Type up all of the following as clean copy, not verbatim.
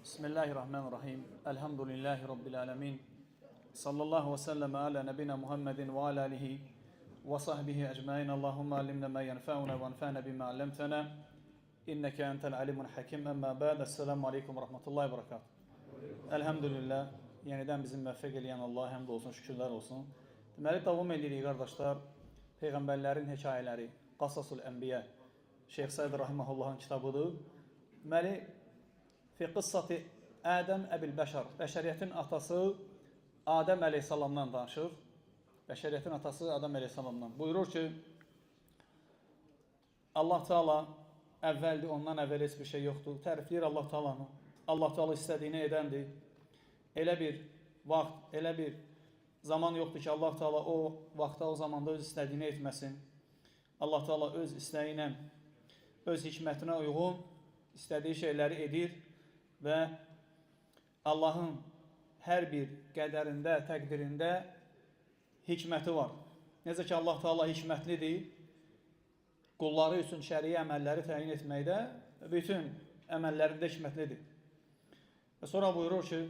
Bismillahirrahmanirrahim. Elhamdülillahi Rabbil alemin. Sallallahu ve sellem ala nebina Muhammedin ve ala alihi ve sahbihi ecmain. Allahümme alimna ma yenfa'una ve enfa'na bima allamtana. İnneke entel alimun hakim. Emma ba'd. Esselamu aleyküm ve rahmetullahi ve berekatuhu. Elhamdülillah. Yeniden bizim müvəffəq eləyən Allah'a həmd olsun, şükürlər olsun. Deməli, davam edirik qardaşlar. Peyğəmbərlərin hekayələri, Qasasul Ənbiyə, Şeyx Səid Rahiməhullahın kitabıdır. Deməli, fi qıssati Ədəm əbil bəşər, bəşəriyyətin atası Adəm əleyhissalamdan danışır. Bəşəriyyətin atası Adəm əleyhissalamdan. Buyurur ki, Allah Teala əvvəldir, ondan əvvəl heç bir şey yoxdur. Tərifləyir Allah Teala'nı. Allah Teala istədiyini edəndir. Elə bir vaxt, elə bir zaman yoxdur ki, Allah Teala o vaxtda, o zamanda öz istədiyini etməsin. Allah Teala öz istəyi ilə, öz hikmətinə uyğun istədiyi şeyləri edir və Allahın hər bir qədərində, təqdirində hikməti var. Necə ki, Allah Teala hikmətlidir, qulları üçün şəriə əməlləri təyin etməkdə, bütün əməllərində hikmətlidir. Və sonra buyurur ki,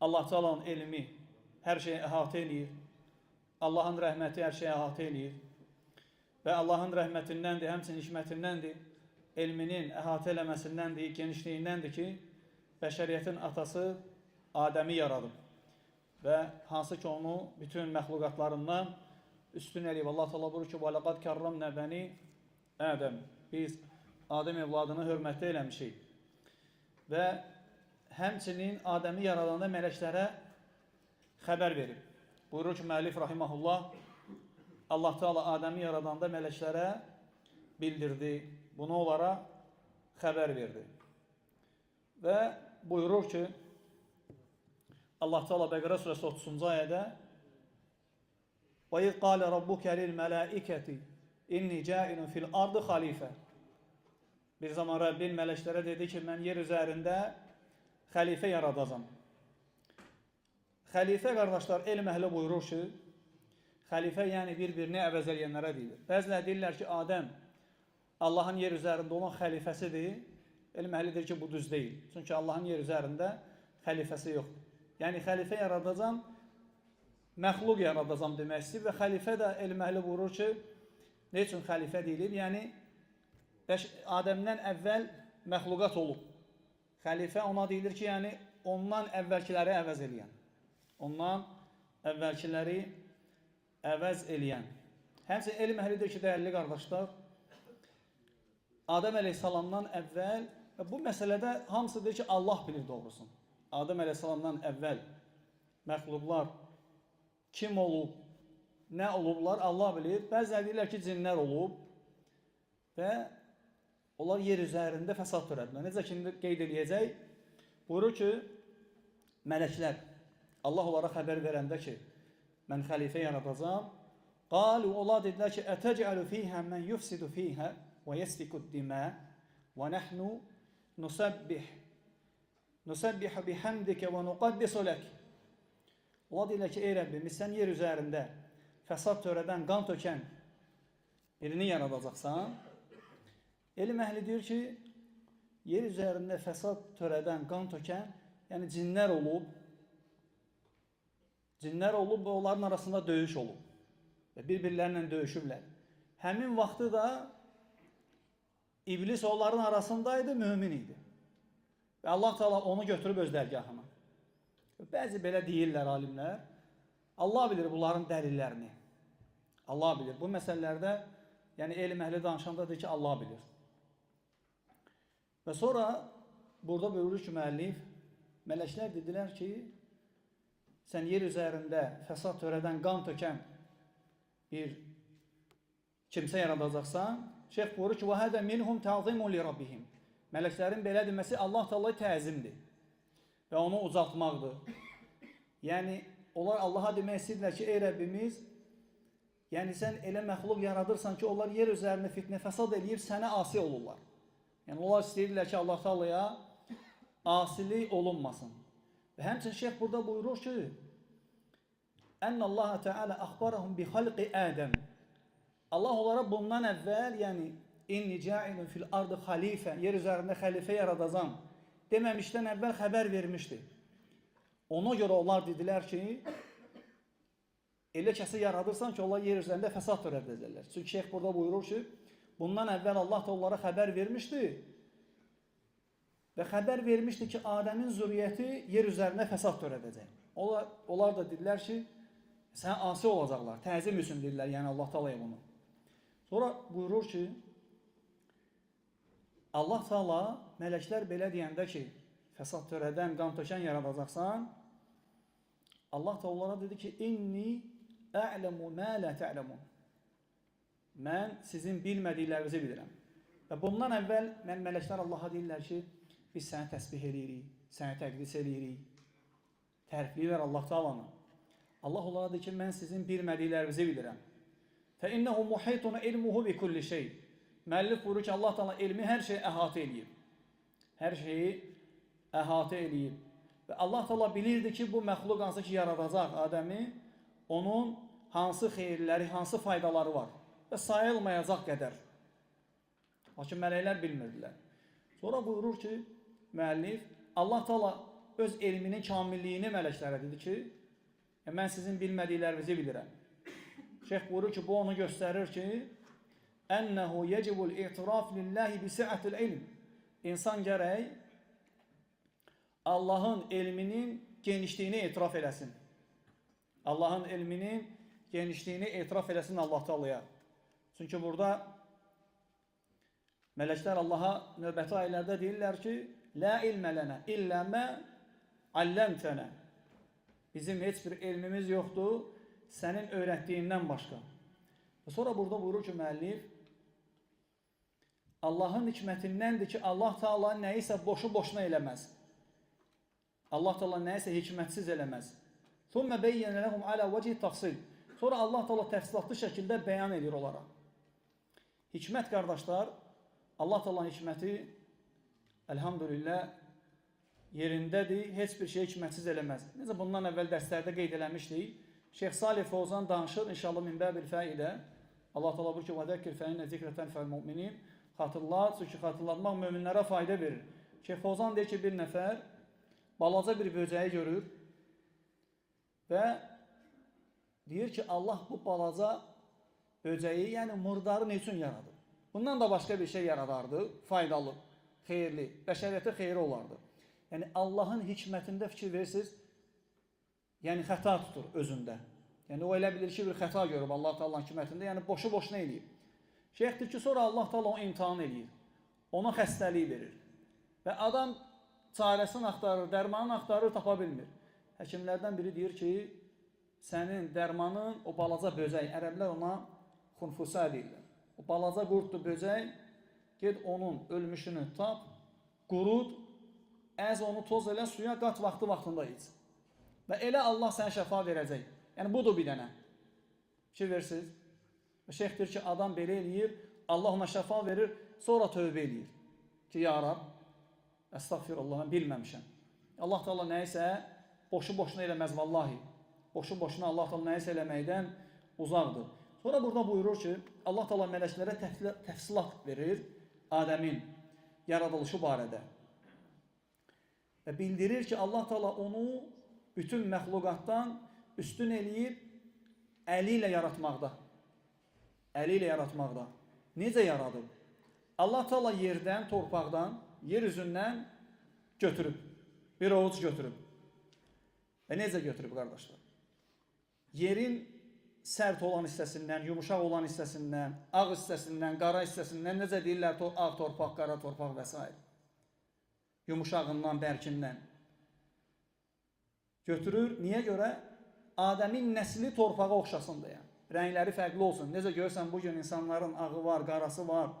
Allah Teala'nın elmi hər şeyi əhatə eləyir, Allahın rəhməti hər şeyi əhatə eləyir və Allahın rəhmətindəndir, həmçinin hikmətindəndir, elminin əhatə eləməsindəndir, genişliyindəndir ki, bəşəriyyətin atası Adəmi yaradıb və hansı ki, onu bütün məxluqatlarından üstün eləyib. Allah Teala buyurur ki, وَلَقَدْ كَرَّمْنَا بَنِي Ədəm. Biz Adəm evladını hörmətli eləmişik və həmçinin Adəmi yaradanda mələklərə xəbər verib. Buyurur ki, müəllif rahiməhullah, Allah Teala Adəmi yaradanda mələklərə bildirdi, bunu onlara xəbər verdi. Və buyurur ki, Allah Teala Bəqərə surəsi 30-cu ayədə وَإِذْ قَالَ رَبُّكَ لِلْمَلَائِكَةِ إِنِّي جَاعِلٌ فِي الْأَرْضِ خَلِيفَةً. Bir zaman Rəbbin mələklərə dedi ki, mən yer üzərində xəlifə yaradacam. Xəlifə, qardaşlar, elm əhli buyurur ki, xəlifə yəni bir-birini əvəz eləyənlərə deyilir. Bəzilər deyirlər ki, Adəm Allahın yer üzərində olan xəlifəsidir. Elm əhlidir ki, bu düz deyil. Çünki Allahın yer üzərində xəlifəsi yoxdur. Yəni, xəlifə yaradacam, məxluq yaradacam demək istəyir və xəlifə də elm əhli buyurur ki, ne üçün xəlifə deyilir? Yəni, Adəmdən əvvəl məxluqat olub. Xəlifə ona deyilir ki, yəni ondan əvvəlkiləri əvəz eləyən. Ondan əvvəlkiləri əvəz eləyən. Həmçinin elm əhlidir ki, dəyərli qardaşlar, Adəm əleyhissalamdan əvvəl, bu məsələdə hamısı deyir ki, Allah bilir doğrusun. Adəm əleyhissalamdan əvvəl məxluqlar kim olub, nə olublar, Allah bilir. Bəzilər deyirlər ki, cinlər olub və onlar yer üzərində fəsad törədilər. Necə ki, qeyd edəcək, buyurur ki, mələklər, Allah onlara xəbər verəndə ki, mən xəlifə yaradacam, qalu, onlar dedilər ki, ətəcəlu fiyhə mən yufsidu fiyhə və yəsfikud dimə və nəhnu nusabbih bihamdikə və nuqaddisu lək. Allah deyirlər ki, ey Rəbbimiz, sən yer üzərində fəsad törədən, qan tökən birini yaradacaqsan. Elm əhli deyir ki, yer üzərində fəsad törədən, qan tökən, yəni cinlər olub. Cinlər olub və onların arasında döyüş olub və bir-birlərlə döyüşüblər. Həmin vaxtı da İblis onların arasındaydı, mümin idi. Və Allah Teala onu götürüb öz dərgahına. Bəzi belə deyirlər alimlər. Allah bilir bunların dəlillərini. Allah bilir. Bu məsələlərdə, yəni elm əhli danışanda deyir ki, Allah bilir. Və sonra burada buyurur ki, müəllif, mələklər dedilər ki, sən yer üzərində fəsad törədən, qan tökən bir kimsə yaradacaqsan, şeyx buyurur ki, وَهَذَا مِنْهُمْ تَعْظِمٌ لِرَبِّهِمْ. Mələklərin belə deməsi Allah Teala'ya təzimdir və onu ucaltmaqdır. Yəni, onlar Allaha demək istəyirlər ki, ey Rəbbimiz, yəni sən elə məxluq yaradırsan ki, onlar yer üzərində fitnə fəsad eləyib, sənə asi olurlar. Yəni, onlar istəyirlər ki, Allah Teala'ya asilik olunmasın. Və həmçin şeyx burada buyurur ki, Ənəllaha Teala əxbarəhum bi xalqi Ədəm. Allah onlara bundan əvvəl, yəni inni ca'ilun fil ardı xalifə, yer üzərində xəlifə yaradacam deməmişdən əvvəl xəbər vermişdi. Ona görə onlar dedilər ki, elə kəsi yaradırsan ki, onlar yer üzərində fəsad törədəcəklər. Çünki şeyx burada buyurur ki, bundan əvvəl Allah da onlara xəbər vermişdi və xəbər vermişdi ki, Adəmin zürriyyəti yer üzərində fəsad törədəcək. Onlar da dedilər ki, sən asi olacaqlar, təzim üçün dedilər, yəni Allah Taala'ya bunu. Sonra buyurur ki, Allah Taala mələklər belə deyəndə ki, fəsad törədən, qan tökən yaradacaqsan, Allah da onlara dedi ki, inni a'lamu ma la ta'lamun. Mən sizin bilmədiklərinizi bilirəm. Və bundan əvvəl mələklər Allaha deyirlər ki, biz səni təsbih edirik, səni təqdis edirik, tərifləyirlər Allah Taala'nı. Allah onlara deyir ki, mən sizin bilmədiklərinizi bilirəm. Fə innehu muhitun ilmuhu bi kulli şey. Müəllif buyurur ki, Allah Taala elmi hər şeyi əhatə eləyib. Hər şeyi əhatə eləyib. Və Allah Taala bilirdi ki, bu məxluq hansı ki yaradacaq Adəmi, onun hansı xeyirləri, hansı faydaları var və sayılmayacaq qədər. Lakin mələklər bilmirdilər. Sonra buyurur ki, müəllif, Allah Taala öz elminin kamilliyini mələklərə dedi ki, mən sizin bilmədiklərinizi bilirəm. Şeyx buyurur ki, bu onu göstərir ki, ənəhu yecibul itiraf lillahi bi si'atil ilm. İnsan gərək Allahın elminin genişliyini etiraf eləsin. Allahın elminin genişliyini etiraf eləsin Allah Taala'ya. Çünki burada mələklər Allaha növbəti ayələrdə deyirlər ki, la ilmə lənə illə mə alləmtənə. Bizim heç bir elmimiz yoxdur, sənin öyrətdiyindən başqa. Və sonra burada buyurur ki, müəllif, Allahın hikmətindəndir ki, Allah Taala nəyisə boşu-boşuna eləməz. Allah Taala nəyisə hikmətsiz eləməz. Thumma beyyana lahum ala vecih tafsil. Sonra Allah Taala təfsilatlı şəkildə bəyan edir onlara. Hikmət qardaşlar, Allah Taala'nın hikməti elhamdülillah yerindədir, heç bir şey hikmətsiz eləməz. Necə bundan əvvəl dərslərdə qeyd eləmişdik. Şeyx Salih Fovzan danışır, inşallah min bəbil faidə. Allah Taala buyurur ki, "Və zəkkir fe inne zikreten fel mu'minin." Xatırlat, çünki xatırlatmaq möminlərə fayda verir. Şeyx Fovzan deyir ki, bir nəfər balaca bir böcəyi görür və deyir ki, Allah bu balaca böcəyi, yəni murdarı ne üçün yaradı? Bundan da başqa bir şey yaradardı, faydalı, xeyirli, bəşəriyyətə xeyri olardı. Yəni Allahın hikmətində fikir verirsiniz, yəni xəta tutur özündə. Yəni o elə bilir ki, bir xəta görüb Allah Taala'nın hikmətində, yəni boşu-boşuna eləyib. Şeyx deyir ki, sonra Allah Taala onu imtahan eləyir, ona xəstəliyi verir və adam çarəsini axtarır, dərmanını axtarır, tapa bilmir. Həkimlərdən biri deyir ki, sənin dərmanın o balaca böcək, ərəblər ona xunfusə deyirlər. O balaca qurtdur böcək, ged onun ölmüşünü tap, qurud, əz onu toz elə, suya qat vaxtında iç. Və elə Allah sənə şəfa verəcək. Yəni budur bir dənə. Fikir versiniz. Və şeyx deyir ki, adam belə eləyir, Allah ona şəfa verir, sonra tövbə eləyir. Ki, ya Rab, əstəğfirullah, mən bilməmişəm. Allah Taala nəyisə boşu-boşuna eləməz vallahi. Boşu-boşuna Allah Taala nəyisə eləməkdən uzaqdır. Sonra burada buyurur ki, Allah Taala mələklərə təfsilat verir Adəmin yaradılışı barədə. Və bildirir ki, Allah Taala onu bütün məxluqatdan üstün eləyib əli ilə yaratmaqda. Əli ilə yaratmaqda. Necə yaradıb? Allah Taala yerdən, torpaqdan, yer üzündən götürüb. Bir ovuc götürüb. Və necə götürüb qardaşlar? Yerin sərt olan hissəsindən, yumuşaq olan hissəsindən, ağ hissəsindən, qara hissəsindən, necə deyirlər, ağ torpaq, qara torpaq və s. Yumuşağından, bərkindən. Götürür, niyə görə? Adəmin nəsli torpağa oxşasın deyə. Rəngləri fərqli olsun. Necə görürsən, bugün insanların ağı var, qarası var,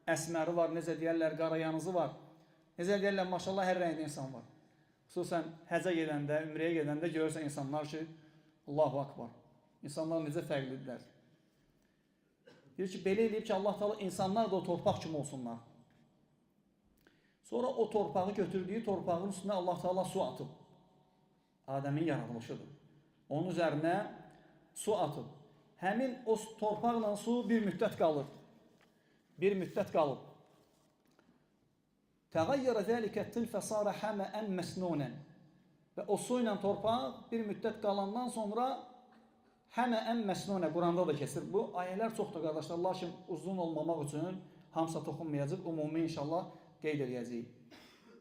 əsməri var, necə deyərlər, qarayanızı var. Necə deyərlər, maşallah hər rəngdə insan var. Xüsusən həcə gedəndə, ümrəyə gedəndə görürsən insanlar ki, Allahu Akbar. İnsanlar necə fərqlidirlər. Deyir ki, belə eləyib ki, Allah Taala insanlar da o torpaq kimi olsunlar. Sonra o torpağı götürdüyü torpağın üstünə Allah Taala su atıb. Adəmin yaradılışıdır. Onun üzərinə su atıb. Həmin o torpaqla su bir müddət qalır. Bir müddət qalıb. Təğayyərə zəlikə tilfə sarə həməən məsnunən. Və o su ilə torpaq bir müddət qalandan sonra həməən məsnunə, Quranda da keçir. Bu ayələr çoxdur qardaşlar, lakin uzun olmamaq üçün hamısa toxunmayacaq, ümumi inşallah qeyd edəcəyik.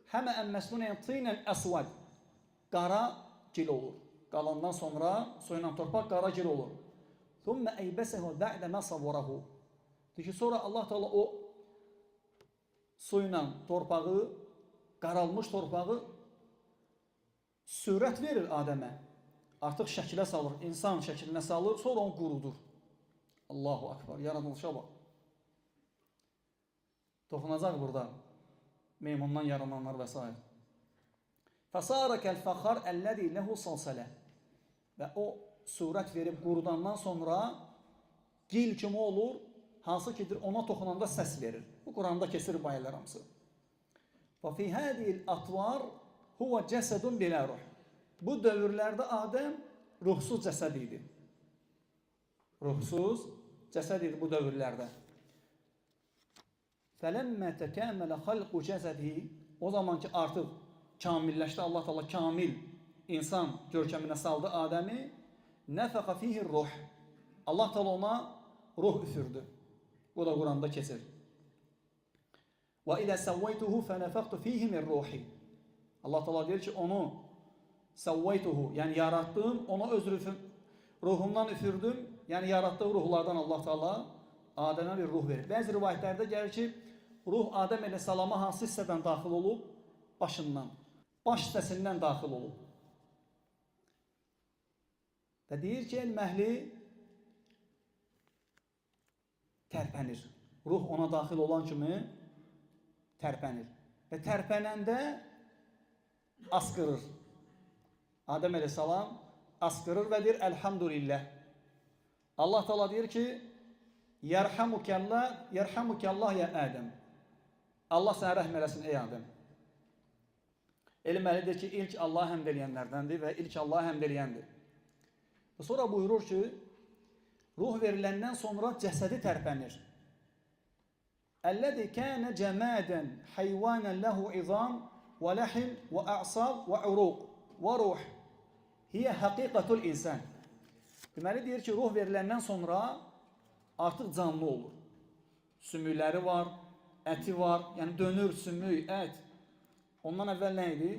Həməən məsnunən tinən əsvad, qara gil olur. Qalandan sonra su ilə torpaq qara gil olur. Thumma eybəsəhu bə'də mə savvarahu. Deyir ki, sonra Allah Teala o su ilə torpağı, qaralmış torpağı sürət verir Adəmə. Artıq şəkilə salır, insan şəkilinə salır, sonra onu qurudur. Allahu Akbar, yaradılışa bax. Toxunacaq burada meymundan yarananlar və s. Fəsarəkəl fəxar əlləzi ləhu salsələ. Və o surət verib qurudandan sonra gil kimi olur, hansı ki ona toxunanda səs verir. Bu Quranda keçir bu ayələr hamısı. Və fi hədil atvar huva cəsədun bilə ruh. Bu dövrlərdə Adəm ruhsuz cəsəd idi. Ruhsuz cəsəd idi bu dövrlərdə. Fələmmə təkəmələ xalqu cəsədihi. O zaman ki artıq kamilləşdi, Allah Teala kamil insan görkəminə saldı Adəmi. Nəfəqə fihi ruh. Allah Teala ona ruh üfürdü. Bu da Quranda keçir. Və ilə səvvəytuhu fənəfəqtu fihi min ruhi. Allah Teala deyir ki, onu səvvəytuhu, yəni yaratdım, ona öz ruhumdan üfürdüm, yəni yaratdığı ruhlardan Allah Teala Adəmə bir ruh verir. Bəzi rivayətlərdə gəlir ki, ruh Adəm əleyhissalama hansı hissədən daxil olub? Başından, baş hissəsindən daxil olub. Və deyir ki, elm əhli tərpənir. Ruh ona daxil olan kimi tərpənir. Və tərpənəndə asqırır. Adəm əleyhissalam asqırır və deyir, elhamdülillah. Allah Teala deyir ki, yerhamukallah ya Adəm. Allah sənə rəhm eləsin ey Adəm. Elm əhli deyir ki, ilk Allah həmd eləyənlərdəndir və ilk Allah həmd eləyəndir. Və sonra buyurur ki, ruh veriləndən sonra cəsədi tərpənir. Əlləzi kənə cəmədən heyvanən ləhu izam və ləhim və a'sab və uruq və ruh. Hiyə həqiqətul insan. Deməli deyir ki, ruh veriləndən sonra artıq canlı olur. Sümükləri var, əti var, yəni dönür, sümük, ət. Ondan əvvəl nə idi?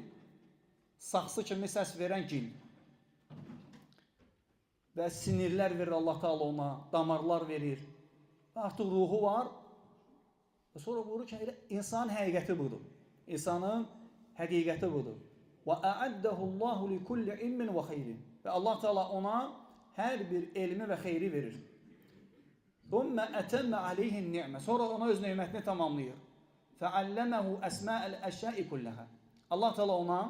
Saxsı kimi səs verən gil. Və sinirlər verir Allah Teala ona, damarlar verir. Və artıq ruhu var. Və sonra buyurur ki, insanın həqiqəti budur. İnsanın həqiqəti budur. Və əəddəhullahu li kulli ilmin və xeyrin. Və Allah Teala ona hər bir elmi və xeyri verir. Thumma ətəmmə aleyhin ni'mə. Sonra ona öz neymətini tamamlayır. Fəalləməhu əsməəl əşyai kulləhə. Allah Teala ona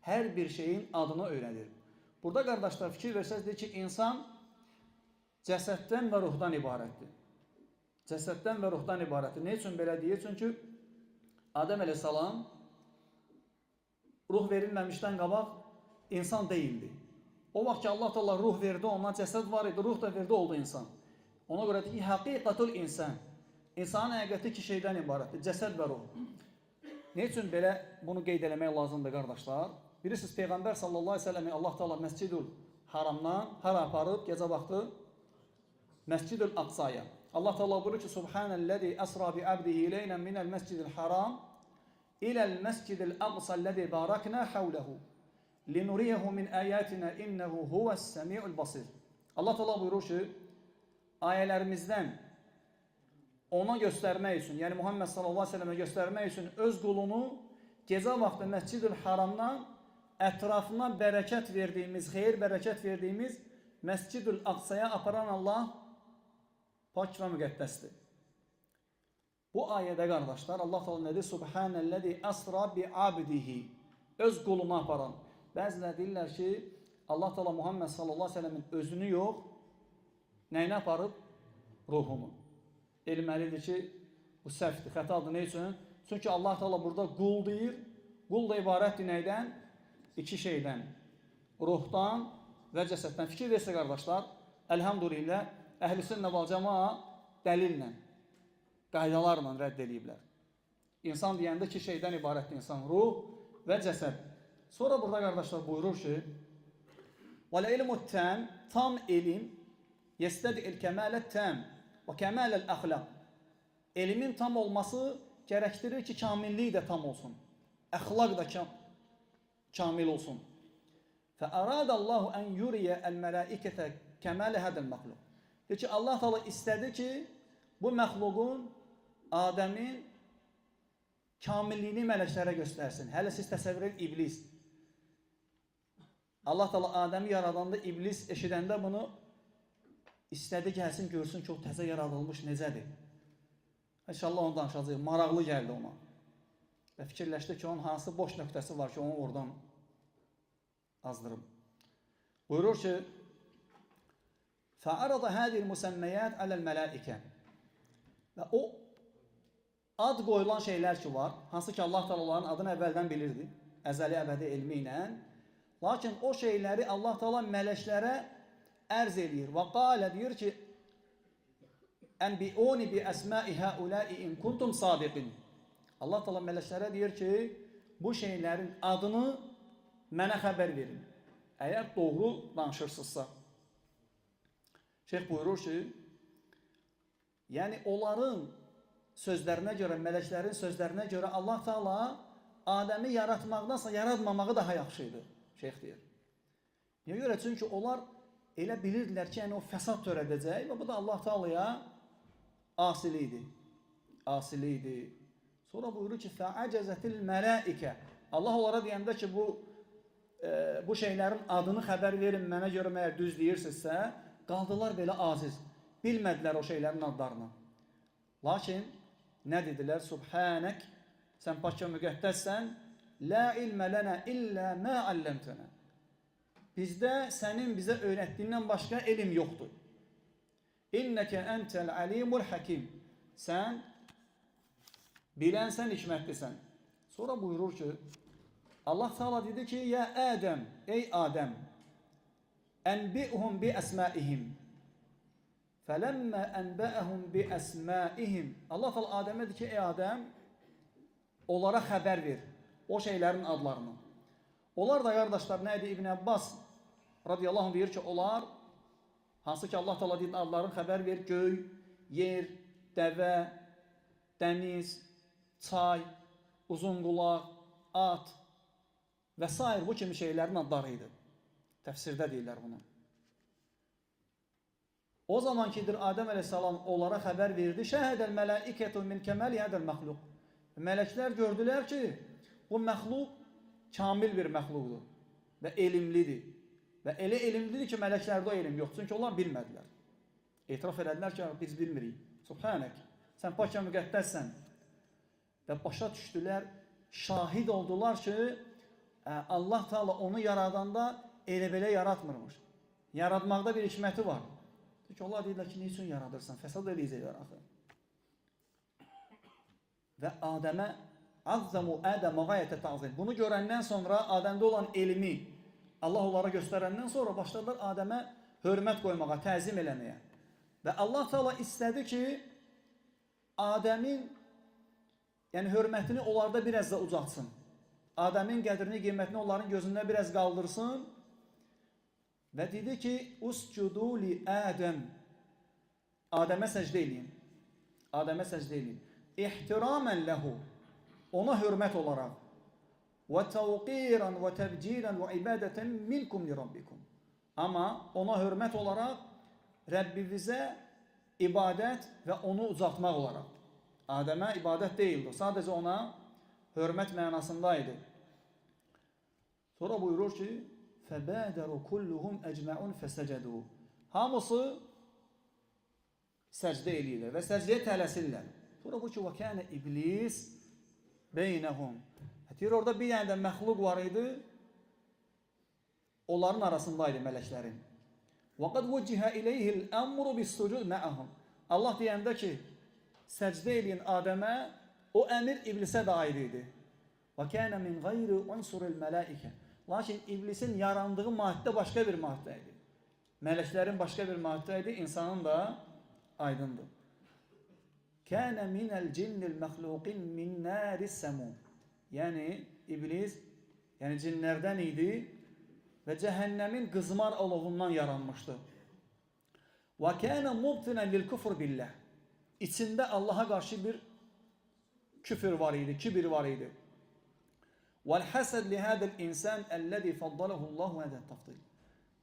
hər bir şeyin adını öyrədir. Burada qardaşlar fikir versəz deyir ki, insan cəsəddən və ruhdan ibarətdir. Cəsəddən və ruhdan ibarətdir. Ne üçün belə deyir? Çünki Adəm əleyhissalam ruh verilməmişdən qabaq insan deyildi. O vaxt ki Allah Teala ruh verdi, ona cəsəd var idi, ruh da verdi, oldu insan. Ona görə deyir ki, həqiqətul insan. İnsanın həqiqəti iki şeydən ibarətdir, cəsəd və ruh. Ne üçün belə bunu qeyd eləmək lazımdır qardaşlar? Bilirsiniz, Peyğəmbər sallallahu aleyhi ve sellem'i Allah Teala Məscidül Haramdan hara aparıb gecə vaxtı? Məscidül Aqsaya. Allah Teala buyurur ki, Subhanəl-ləzi əsra bi abdihi iləylə minəl məscidil haram iləl məscidil aqsəl-ləzi baraknə havləhu linuriyehu min əyətinə innəhu huvəs-səmi'ul basir. Allah Teala buyurur ki, ayələrimizdən ona göstərmək üçün, yəni Muhammed sallallahu aleyhi ve sellem'e göstərmək üçün öz qulunu gecə vaxtı Məscidül Haramdan ətrafına bərəkət verdiyimiz, xeyir bərəkət verdiyimiz Məscidül Aqsaya aparan Allah pak və müqəddəsdir. Bu ayədə qardaşlar Allah Teala nədir? Subhanəl-ləzi əsra bi abdihi. Öz qulunu aparan. Bəzilər deyirlər ki, Allah Teala Muhammed sallallahu aleyhi ve sellemin özünü yox, nəyini aparıb? Ruhunu. Elməlidir ki, bu səhvdir, xətadır. Ne üçün? Çünki Allah Teala burada qul deyir. Qul da ibarətdir nəydən? İki şeydən. Ruhdan və cəsəddən. Fikir versə qardaşlar, əlhamdülillah, əhl-i sünnə vəl cəmaa dəlillə, qaydalarla rədd ediblər. İnsan deyəndə iki şeydən ibarətdir insan, ruh və cəsəd. Sonra burada qardaşlar buyurur ki, وَالْعِلْمُ التَّامِ tam elm يَسْتَدْعِ الْكَمَالَ التَّامِ وَكَمَالَ الْأَخْلَقِ Elmin tam olması gerektirir ki kamilliği de tam olsun. Əxlaq da kamil olsun. فَأَرَادَ اللّٰهُ أَنْ يُرِيَ الْمَلَائِكَةَ كَمَالَ هَذَا الْمَخْلُقِ Diyor ki Allah Teala istedi ki bu məxluqun, Adəmin kamilliyini mələklərə göstərsin. Hələ siz təsəvvür edin iblis. Allah Teala Adəmi yaradanda iblis eşidəndə bunu istedi gəlsin görsün ki o təzə yaradılmış necədir. İnşallah onu danışacağıq. Maraqlı gəldi ona. Və fikirləşdi ki onun hansı boş nöqtəsi var ki onu oradan azdırım. Buyurur ki فَعَرَضَ هَذِي الْمُسَمَّيَاتِ عَلَى الْمَلَائِكَ Və o ad qoyulan şeylər ki var, hansı ki Allah Teala onların adını əvvəldən bilirdi, əzəli əbədi elmi ilə. Lakin o şeyləri Allah Teala mələklərə ərz eləyir. Və qalə deyir ki Ənbi'uni bi əsma'i həuləi in kuntum sadiqin Allah Teala mələklərə deyir ki bu şeylərin adını mənə xəbər verin. Əgər doğru danışırsınızsa. Şeyh buyurur ki yəni onların sözlərinə görə, mələklərin sözlərinə görə Allah Teala Adəmi yaratmaqdansa yaratmamağı daha yaxşıydı. Şeyh deyir. Niyə görə? Çünki onlar elə bilirdilər ki, yəni o fəsad törədəcək və bu da Allah Teala'ya asili idi. Sonra buyurur ki, fə'əcəzətil mələikə Allah onlara deyəndə ki, bu şeylərin adını xəbər verin, mənə görə məyər düz deyirsinizsə, qaldılar belə aziz. Bilmədilər o şeylərin adlarını. Lakin nə dedilər? Subhanək, sən pak və müqəddəssən, la ilmə lənə illə mə alləmtənə. Bizdə sənin bizə öyrətdiyindən başqa elm yoxdur. İnnəkə əntəl alimul hakim. Sən bilənsən, hikmətlisən. Sonra buyurur ki, Allah Teala dedi ki, ya Adəm, ey Adəm, ənbi'hum bi əsmaihim. Fələmmə ənbəəhum bi əsmaihim. Allah Teala Adəmə dedi ki, ey Adəm, onlara xəbər ver, o şeylərin adlarını. Onlar da qardaşlar nə idi? İbn Abbas radiyallahu anh deyir ki, onlar, hansı ki Allah Teala deyir, adlarını xəbər ver, göy, yer, dəvə, dəniz, çay, uzun qulaq, at və s. bu kimi şeylərin adları idi. Təfsirdə deyirlər bunu. O zaman kidir Adəm əleyhissalam onlara xəbər verdi. Şəhədəl mələikətun min kəməli hədəl məxluq. Mələklər gördülər ki, bu məxluq kamil bir məxluqdur və elmlidir. Və elə elmlidir ki, mələklərdə o elm yox. Çünki onlar bilmədilər. Etiraf edədilər ki, biz bilmirik. Subhanək, sən pak və müqəddəssən. Və başa düşdülər, şahid oldular ki, Allah Teala onu yaradanda elə belə yaratmırmış. Yaratmaqda bir hikməti var. Çünki onlar deyirlər ki, niçin yaradırsan? Fəsad eləyəcəklər axı. Və Adəmə azzamu Adəmə qayətə ta'zim. Bunu görəndən sonra Adəmdə olan elmi Allah onlara göstərəndən sonra başladılar Adəmə hörmət qoymağa, təzim eləməyə. Və Allah Teala istədi ki, Adəmin hörmətini onlarda biraz da uzatsın. Adəmin qədrini, qiymətini onların gözündə biraz qaldırsın. Və dedi ki, uscudu li Adəm. Adəmə səcdə eləyin. Adəmə səcdə eləyin. İhtiramən ləhu. Ona hörmət olaraq. Və təvqirən və təbcirən və ibadətən minkum li Rabbikum. Amma ona hörmət olaraq Rəbbimizə ibadət və onu uzatmaq olaraq. Adəmə ibadət deyildi. Sadəcə ona hörmət mənasındaydı. Sonra buyurur ki, fəbədəru kulluhum əcməun fəsəcədu. Hamısı səcdə eləyirlər və səcdəyə tələsirlər. Sonra bu ki, və kənə iblis beynəhum. Deyir, orada bir dənə də məxluq var idi, onların arasındaydı mələklərin. وَقَدْ وُجِّهَ إِلَيْهِ الْأَمْرُ بِالسُّجُودِ مَعَهُمْ. Allah deyəndə ki, səcdə eləyin Adəmə, o əmir iblisə də aid idi. وَكَانَ مِنْ غَيْرِ عُنْسُرِ الْمَلَائِكَ. Lakin iblisin yarandığı maddə başqa bir maddə idi. Mələklərin başqa bir maddə idi, insanın da aydındır. Kâne minel cinnil məxluqin min nâris səmum. Yəni iblis, yəni cinlərdən idi və cəhənnəmin qızmar alovundan yaranmışdı. Və kâne mubtinən lil kufr billah. İçində Allaha qarşı bir küfür var idi, kibir var idi. Vəl həsəd li hədəl insan əlləzi faddalahullahu hədət tafdil.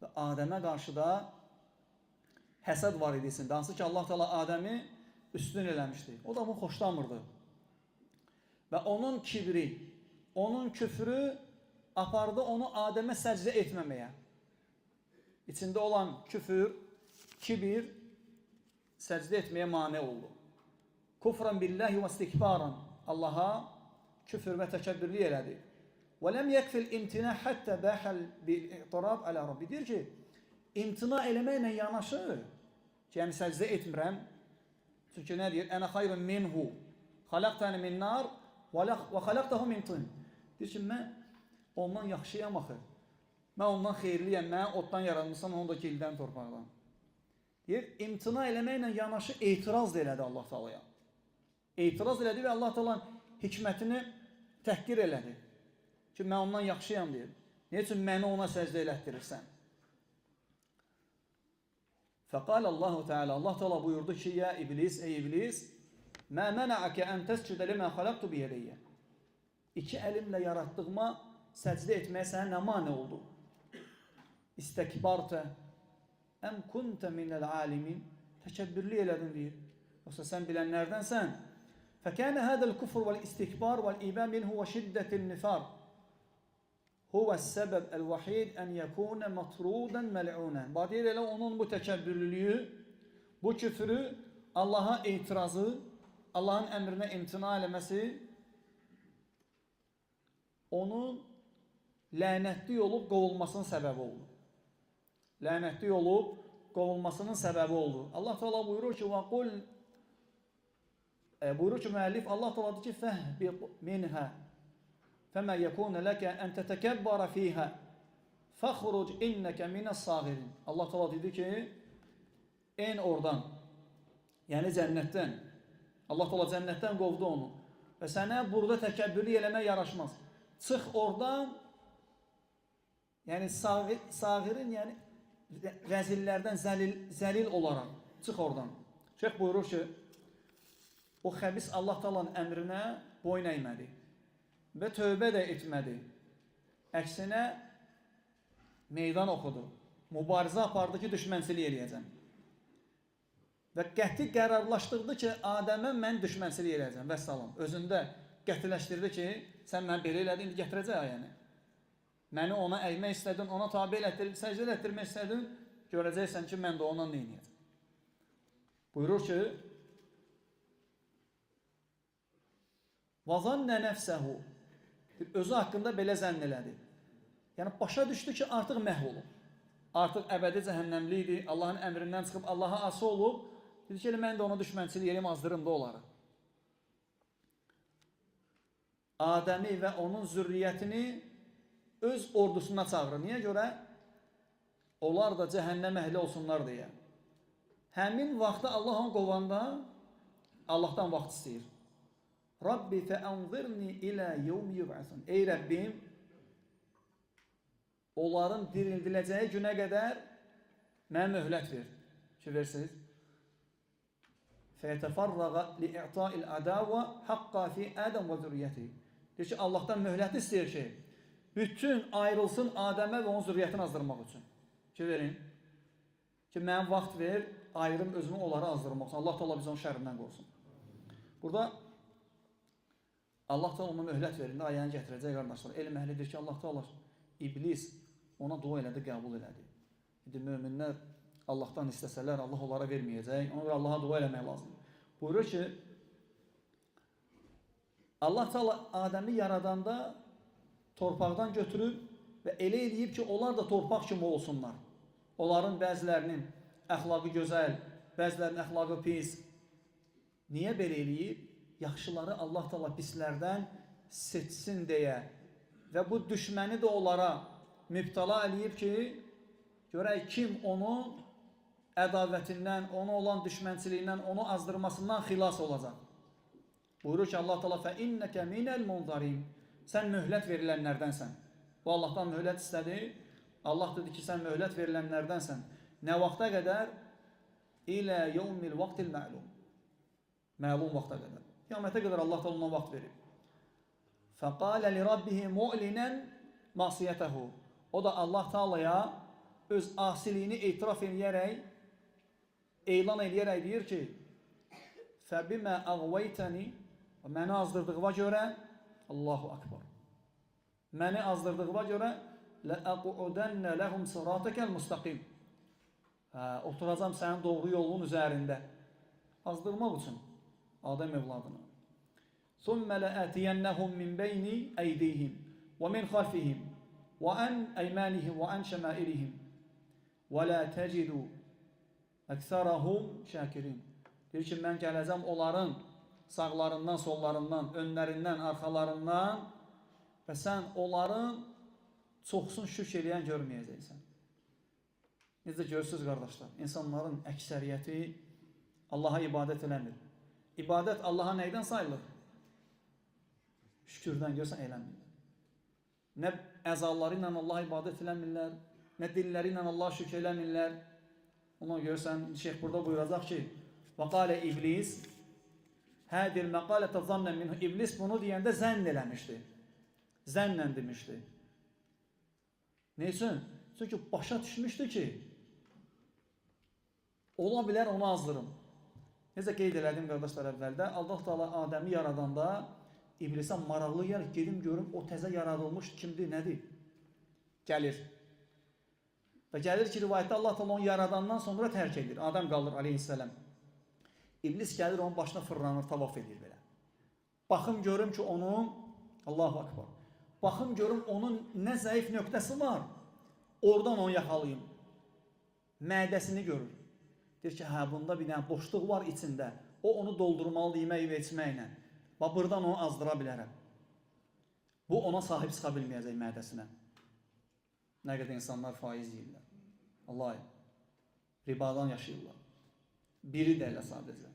Və Adəmə qarşı da həsəd var idi içində. Hansı ki Allah Teala Adəmi üstün eləmişdi. O da bunu xoşlamırdı. Və onun kibri, onun küfrü apardı onu Adəmə səcdə etməməyə. İçində olan küfür, kibir səcdə etməyə mane oldu. Kufran billahi və istikbaran. Allaha küfür və təkəbbürlük elədi. Və ləm yəkfil imtina həttə bəhəl bil-i'tirab alə Rabbi. Deyir ki, imtina eləməklə yanaşı, ki, yəni səcdə etmirəm. Çünki nə deyir? Ənə xayrun minhu. Xaləqtəni min nar və xaləqtəhu min tin. Deyir ki, mən ondan yaxşıyam axı. Mən ondan xeyirliyəm. Mən otdan yaranmışsam, onu da kildən, torpaqdan. Deyir, imtina eləməklə yanaşı etiraz da elədi Allah Taalaya. Etiraz elədi və Allah Taala'nın hikmətini təhqir elədi. Ki, mən ondan yaxşıyam deyir. Nə üçün məni ona səcdə elətdirirsən? Fəqal Allahu Teala, Allah Teala buyurdu ki, ya iblis, ey iblis, mə mənəəkə ən təscüdə limə xaləqtu biyədəyyə. İki əlimlə yaratdığıma səcdə etməyə sənə nə mane oldu? İstəkbartə, əm kuntə minəl alimin, təkəbbürlü elədin deyir. Yoxsa sən bilənlərdənsən. Fəkənə hədəl kufr vəl-istikbar vəl-ibə minhu və şiddətil nifar. Huvə səbəb əl-vahid ən yəkunə matrudən məl'unən. Deyir, elə onun bu təkəbbürlülüyü, bu küfrü, Allaha etirazı, Allahın əmrinə imtina eləməsi, onun lənətli olub qovulmasının səbəbi oldu. Lənətli olub qovulmasının səbəbi oldu. Allah Teala buyurur ki, وَقُلْ buyurur ki, müəllif, Allah Teala deyir ki, فَهْبِقْ مِنْهَا فَمَا يَكُونَ لَكَ أَنْ تَتَكَبَّرَ فِيهَا فَخْرُجْ إِنَّكَ مِنَ الصَّاغِرِينَ. Allah Teala dedi ki, en oradan, yəni cənnətdən, Allah Teala cənnətdən qovdu onu və sənə burada təkəbbürlük eləmək yaraşmaz. Çıx oradan, yəni sağirin, yəni rəzillərdən zəlil olaraq çıx oradan. Şeyx buyurur ki, o xəbis Allah Taala'nın əmrinə boyun əymədi və tövbə də etmədi. Əksinə meydan oxudu. Mübarizə apardı ki, düşmənçilik eləyəcəm. Və qəti qərarlaşdırdı ki, Adəmə mən düşmənçilik eləyəcəm. Vəssalam. Özündə qətiləşdirdi ki, sən mən belə elədin, indi gətirəcək ayəni. Məni ona əymək istədin, ona tabi elətdirib, səcdə elətdirmək istədin, görəcəksən ki, mən də ondan neyniyəcəm. Buyurur ki, وَظَنَّ نَفْسَهُ, özü haqqında belə zənn elədi. Yəni, başa düşdü ki, artıq məhv olub. Artıq əbədi cəhənnəmli idi, Allahın əmrindən çıxıb, Allaha ası olub. Dedi ki, mən də ona düşmənçilik eləyim, azdırım da onları. Adəmi və onun zürriyyətini öz ordusuna çağırır. Niyə görə? Onlar da cəhənnəm əhli olsunlar deyə. Həmin vaxtda Allah onu qovanda Allahdan vaxt istəyir. Rabbi fəənzirni ilə yevmi yub'asun. Ey Rəbbim, onların dirildiləcəyi günə qədər mənə möhlət ver. Ki, versiniz. Fəyətəfarrağa li'i'ta'il adavə haqqa fi Ədəm və zürriyyəti. Deyir ki, Allahdan möhlət istəyir ki, bütün ayrılsın Adəmə və onun zürriyyətini azdırmaq üçün. Ki, verin. Ki, mənə vaxt ver, ayrım özümü onları azdırmaq üçün. Allah Teala bizi onun şərrindən qorusun. Burada Allah Teala ona möhlət verində ayəni gətirəcək qardaşlar. Elm əhlidir ki, Allah Teala iblis ona dua elədi, qəbul elədi. İndi möminlər Allahdan istəsələr, Allah onlara verməyəcək. Ona görə Allaha dua eləmək lazımdır. Buyurur ki, Allah Teala Adəmi yaradanda torpaqdan götürüb və elə eləyib ki, onlar da torpaq kimi olsunlar. Onların bəzilərinin əxlaqı gözəl, bəzilərinin əxlaqı pis. Niyə belə eləyib? Yaxşıları Allah Teala pislərdən seçsin deyə və bu düşməni də onlara mübtala eləyib ki, görək kim onun ədavətindən, ona olan düşmənçiliyindən, onu azdırmasından xilas olacaq. Buyurur ki, Allah Teala fəinnəkə minəl munzarin. Sən möhlət verilənlərdənsən. Bu Allahdan möhlət istədi. Allah dedi ki, sən möhlət verilənlərdənsən. Nə vaxta qədər? İlə yevmil vaxtil məlum. Məlum vaxta qədər. Qiyamətə qədər Allah Teala ona vaxt verir. Fəqalə li rabbihi mu'linən masiyyətəhu. O da Allah Teala'ya öz asiliyini etiraf edərək, elan edərək deyir ki, fəbimə əğvəytəni, məni azdırdığıma görə, Allahu Akbar, məni azdırdığıma görə, ləəqudənnə ləhum sıratəkəl müstəqim. Oturacam sənin doğru yolun üzərində. Azdırmaq üçün Adəm evladını. ثُمَّ لَأَتِيَنَّهُمْ مِنْ بَيْنِ أَيْدِيهِمْ وَمِنْ خَلْفِهِمْ وَعَنْ أَيْمَانِهِمْ وَعَنْ شَمَائِلِهِمْ وَلَا تَجِدُ أَكْثَرَهُمْ شَاكِرِينَ. Deyir ki, mən gələcəm onların sağlarından, sollarından, önlərindən, arxalarından və sən onların çoxsun şükr eləyən görməyəcəksən. Necə görürsünüz, qardaşlar? İnsanların əksəriyyəti Allaha ibadət eləmir. İbadət Allaha nəydən sayılır? Şükürdən görsən eləmirlər. Nə əzaları ilə Allaha ibadət eləmirlər, nə dilləri ilə Allaha şükür eləmirlər. Ona görsən, şeyh burada buyuracaq ki, وَقَالَ İblis هَذِي الْمَقَالَةَ ظَنًّا مِنْهُ. İblis bunu deyəndə zənn eləmişdi. Zənnən demişdi. Neysin? Çünki başa düşmüşdü ki, ola bilər onu azdırım. Necə qeyd elədim qardaşlar əvvəldə, Allah Teala Adəmi yaradanda İblisə maraqlı yer, gedim görüm o təzə yaradılmış kimdir, nədir? Gəlir. Və gəlir ki, rivayətdə Allah Teala onu yaradandan sonra tərk edir. Adəm qalır aleyhisselam. İblis gəlir, onun başına fırlanır, tavaf edir belə. Baxım görüm ki, onun, Allahu Akbar, baxım görüm onun nə zəif nöqtəsi var, oradan onu yaxalayım. Mədəsini görür. Deyir ki, hə, bunda bir dənə boşluq var içində. O onu doldurmalı yemək və içməklə. Və buradan onu azdıra bilərəm. Bu ona sahib çıxa bilməyəcək mədəsinə. Nə qədər insanlar faiz yiyirlər. Vallahi, ribadan yaşayırlar. Biri də elə sadəcə.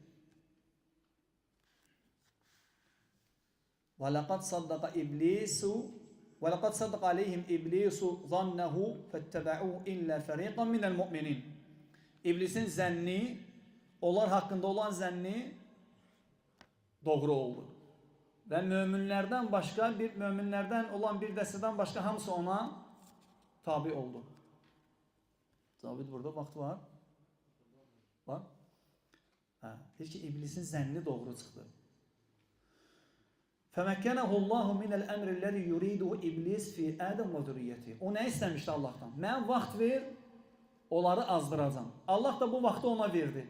وَلَقَدْ صَدَّقَ عَلَيْهِمْ إِبْلِيسُ ظَنَّهُ فَاتَّبَعُوا إِلَّا فَرِيقًا مِنَ الْمُؤْمِنِينَ. İblisin zənni, onlar haqqında olan zənni doğru oldu. Və möminlərdən başqa, möminlərdən olan bir dəstədən başqa hamısı ona tabi oldu. Zabit burada vaxt var. Var. Deyir ki, iblisin zənni doğru çıxdı. فَمَكَّنَهُ اللّٰهُ مِنَ الْأَمْرِ الَّذِي يُرِيدُهُ إِبْلِسِ فِي آدَمْ وَذُرِّيَّتِهِ. O nə istəmişdi Allahdan? Mən vaxt ver, onları azdıracam. Allah da bu vaxtı ona verdi.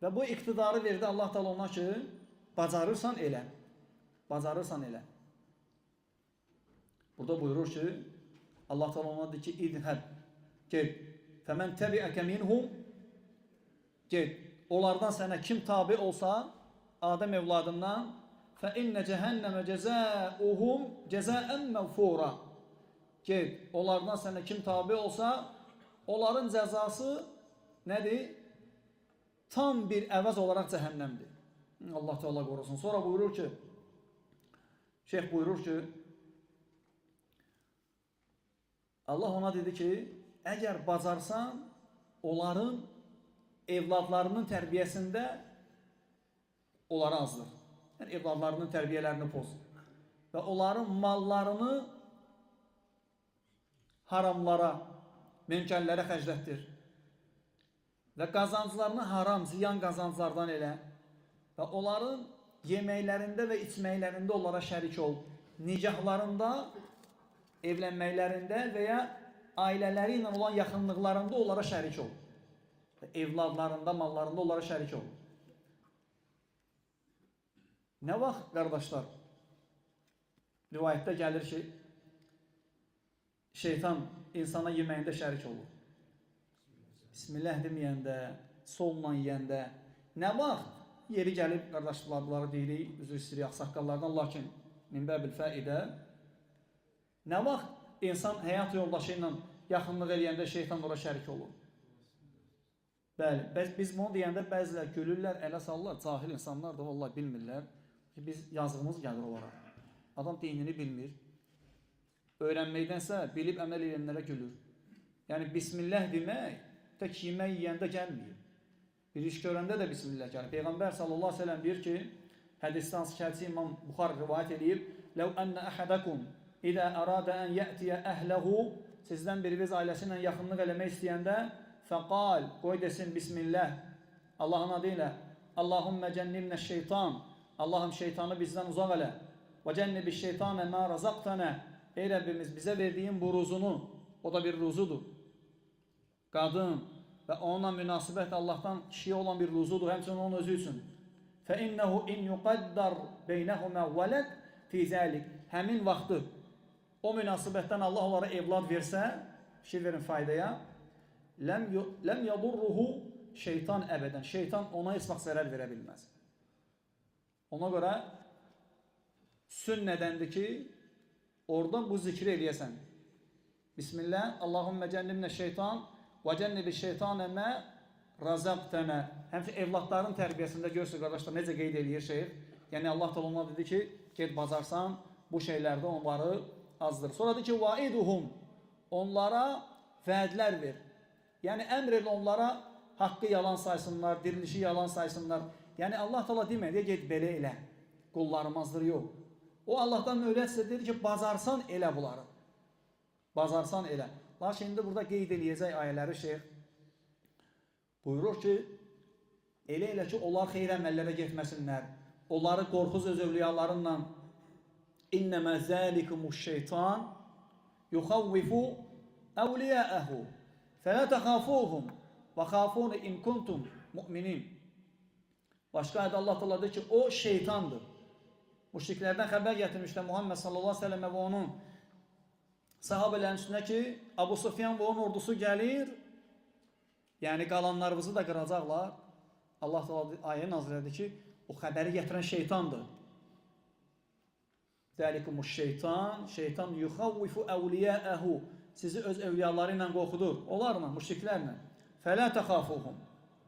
Və bu iqtidarı verdi Allah da ona ki, bacarırsan elə. Bacarırsan elə. Burada buyurur ki, Allah da ona deyir ki, İdhəb, ged. Fəmən təbiəkə minhum, ged. Onlardan sənə kim tabi olsa, Adəm evladından, فَإِنَّ جَهَنَّمَ جَزَاؤُهُمْ جَزَاءً مَغْفُورًا. Ged. Onlardan sənə kim tabi olsa, onların cəzası nədir? Tam bir əvəz olaraq cəhənnəmdir. Allah Teala qorusun. Sonra buyurur ki, şeyh buyurur ki, Allah ona dedi ki, əgər bacarsan, onların evladlarının tərbiyəsində onları azdır. Yəni, evladlarının tərbiyələrini poz. Və onların mallarını haramlara, münkərlərə xərclətdir. Və qazanclarını haram, ziyan qazanclardan elə. Və onların yeməklərində və içməklərində onlara şərik ol. Nicahlarında, evlənməklərində və ya ailələri ilə olan yaxınlıqlarında onlara şərik ol. Və evladlarında, mallarında onlara şərik ol. Nə vaxt, qardaşlar, rivayətdə gəlir ki, şeytan insana yeməyində şərik olur. Bismillah deməyəndə, solla yeyəndə, nə vaxt yeri gəlib, qardaşlarları deyirik, üzr istəyirik ağsaqqallardan, lakin minbəbil fəidə, nə vaxt insan həyat yoldaşı ilə yaxınlıq eləyəndə şeytan ora şərik olur? Bəli, biz bunu deyəndə bəzilər gülürlər, ələ salırlar, cahil insanlar da vallahi bilmirlər ki, biz yazığımız gəlir onlara. Adam dinini bilmir. Öyrənməkdənsə bilib əməl edənlərə gülür. Yəni Bismillah demək tək yemək yeyəndə gəlmir. Bir iş görəndə də Bismillah gəlir. Peyğəmbər sallallahu əleyhi və səlləm deyir ki, hədisdən şəhidçi İmam Buxari rivayet edib, "Ləv ənə əhədəkum İdə ərada ən yətiyə əhləhu, sizdən biriniz ailəsi ilə yaxınlıq eləmək istəyəndə, fəqal, qoy desin Bismillah, Allahın adı ilə, Allahümmə cənnibnə şeytan, Allahım şeytanı bizdən uzaq elə, və cənnibi şeytanə mə razaqtənə, ey Rəbbimiz bizə verdiyin bu ruzunu, o da bir ruzudur, qadın və onunla münasibət Allahdan kişiyə olan bir ruzudur, həmçinin onun özü üçün. Fə innəhu in yuqaddar beynəhumə vələd fi zəlik, həmin vaxtı, o münasibətdən Allah onlara evlad versə, şey verin faydaya, ləm yadurruhu şeytan əbədən. Şeytan ona heç vaxt zərər verə bilməz. Ona görə sünnədəndir ki, orada bu zikri eləyəsən. Bismillah, Allahümmə cənnibnə şeytan və cənnibi şeytanə mə razaqtənə. Həmçə evladların tərbiyəsində görürsünüz, qardaşlar, necə qeyd eləyir şeyh. Yəni Allah da ona dedi ki, get bazarsan, bu şeylərdə onları azdır. Sonra dedi ki, vaiduhum, onlara vədlər ver. Yəni əmr elə onlara haqqı yalan saysınlar, dirilişi yalan saysınlar. Yəni Allah təala demədi, get belə elə. Qullarımızdır, yox. O Allahdan möhlət sizə dedi ki, bazarsan elə bunları. Bazarsan elə. Lakin indi burada qeyd eləyəcək ayələri şeyh buyurur ki, elə ki, onlar xeyr əməllərə getməsinlər. Onları qorxuz öz övliyalarınla İnnəmə zəlikumuş şeytan yuxavvifu əvliyəəhu fələ təxafuhum və xafuni in kuntum mu'minin. Başqa ayədə Allah təala deyir ki, o şeytandır. Müşriklərdən xəbər gətirmişlər Muhammed sallallahu əleyhi və səlləmə və onun sahabələrin üstünə ki, Abu Sufyan və onun ordusu gəlir, yəni qalanlarımızı da qıracaqlar. Allah təala ayə nazil edir ki, o xəbəri gətirən şeytandır. Zəlikumuş şeytan, şeytan yuxavvifu əvliyəəhu, sizi öz övliyaları ilə qorxudur, onlarla, müşriklərlə. Fələ təxafuhum,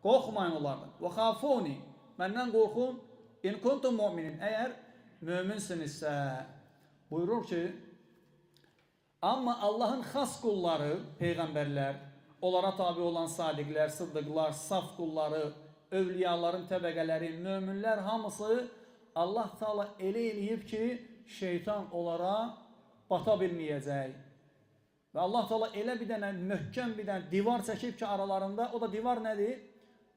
qorxmayın onlardan. Və xafuni, məndən qorxun, in kuntum mu'minin, əgər möminsinizsə. Buyurur ki, amma Allahın xas qulları, peyğəmbərlər, onlara tabi olan sadiqlər, sıddıqlar, saf qulları, övliyaların təbəqələri, möminlər hamısı Allah Teala elə eləyib ki, şeytan onlara bata bilməyəcək. Və Allah Teala elə bir dənə möhkəm bir dənə divar çəkib ki, aralarında, o da divar nədir?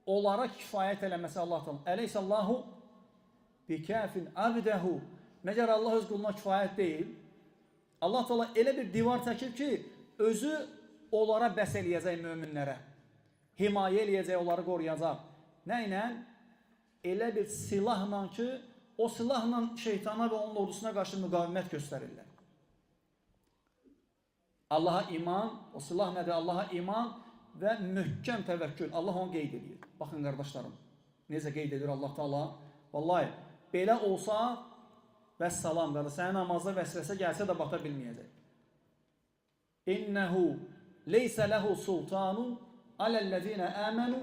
Onlara kifayət eləməsi Allah Teala. Əleyhissallahu bikafin abdehu. Məgər Allah öz quluna kifayət deyil. Allah Teala elə bir divar çəkib ki, özü onlara bəs eləyəcək möminlərə. Himayə eləyəcək, onları qoruyacaq. Nə ilə? Elə bir silahla ki, o silahla şeytana və onun ordusuna qarşı müqavimət göstərirlər. Allaha iman, o silah nədir? Allaha iman və möhkəm təvəkkül. Allah onu qeyd edir. Baxın qardaşlarım, necə qeyd edir Allah Teala? Vallahi, belə olsa, vəssalam qardaş, sənin namazda vəsvəsə gəlsə də bata bilməyəcək. İnnəhu leysə ləhu sultanun aləl-ləzinə əmənu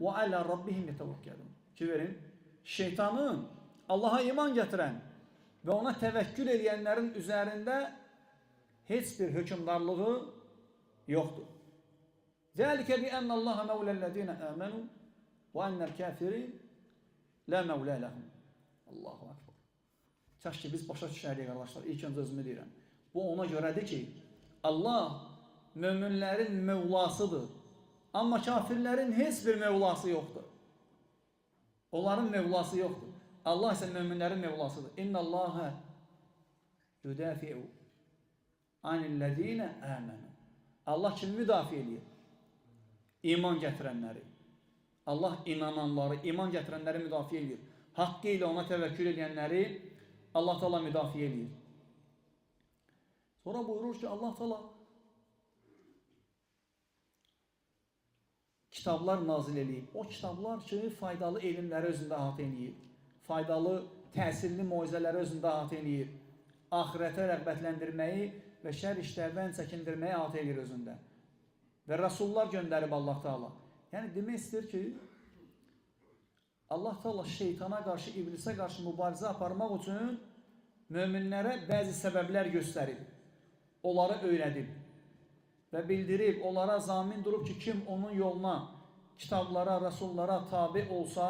və alə rabbihim yetəvəkkəlun. Ki verin, şeytanın Allaha iman gətirən və ona təvəkkül edənlərin üzərində heç bir hökmdarlığı yoxdur. Zəlikə bi ənəllaha məvləl-ləzinə əmənu və ənəl-kəfirin lə məvlə ləhum. Allahu akbar. Kaş ki biz başa düşərik qardaşlar. İlk öncə özümü deyirəm. Bu ona görədir ki, Allah möminlərin mövlasıdır. Amma kafirlərin heç bir mövlası yoxdur. Onların mövlası yoxdur. Allah isə möminlərin mövlasıdır. İnnəllâhə yüdəfi'u anillezîne âmenû. Allah kimi müdafiə edir? İman gətirənləri. Allah inananları, iman gətirənləri müdafiə edir. Haqqı ilə ona təvəkkül edənləri Allah Teala müdafiə edir. Sonra buyurur ki, Allah Teala kitablar nazil edib. O kitablar ki, faydalı elmləri özündə əhatə edir. Faydalı, təsirli moizələri özündə əhatə edir. Ahirətə rəğbətləndirməyi və şər işlərdən çəkindirməyi əhatə edir özündə. Və rəsullar göndərib Allah Teala. Yəni demək istəyir ki, Allah Teala şeytana qarşı, iblisə qarşı mübarizə aparmaq üçün möminlərə bəzi səbəblər göstərib, onları öyrədib və bildirib, onlara zamin durub ki, kim onun yoluna, kitablara, rəsullara tabi olsa,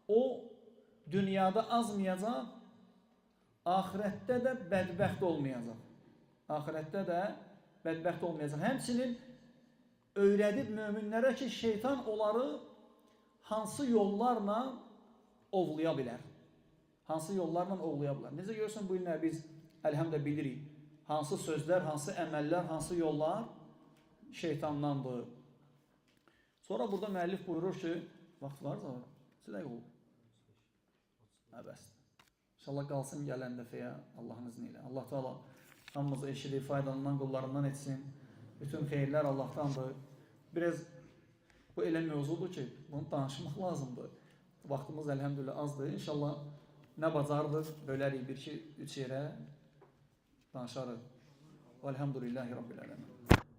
o dünyada azmayacaq, ahirətdə də bədbəxt olmayacaq. Ahirətdə də bədbəxt olmayacaq. Həmçinin öyrədib möminlərə ki, şeytan onları hansı yollarla ovlaya bilər. Hansı yollarla ovlaya bilər. Necə görürsən bu günlər biz əlhəmdə bilirik. Hansı sözlər, hansı əməllər, hansı yollar şeytandandır. Sonra burada müəllif buyurur ki, vaxt var da, sizə olub. Bəs. İnşallah qalsın gələn dəfəyə Allahın izni ilə. Allah Teala hamımızı eşidib, faydalanan qullarından etsin. Bütün xeyirlər Allahdandır. Biraz bu elə mövzudur ki, bunu danışmaq lazımdır. Vaxtımız əlhəmdülillah azdır. İnşallah nə bacardıq, bölərik bir-iki, üç yerə danışarıq. Elhamdülillahi Rabbil ələmin.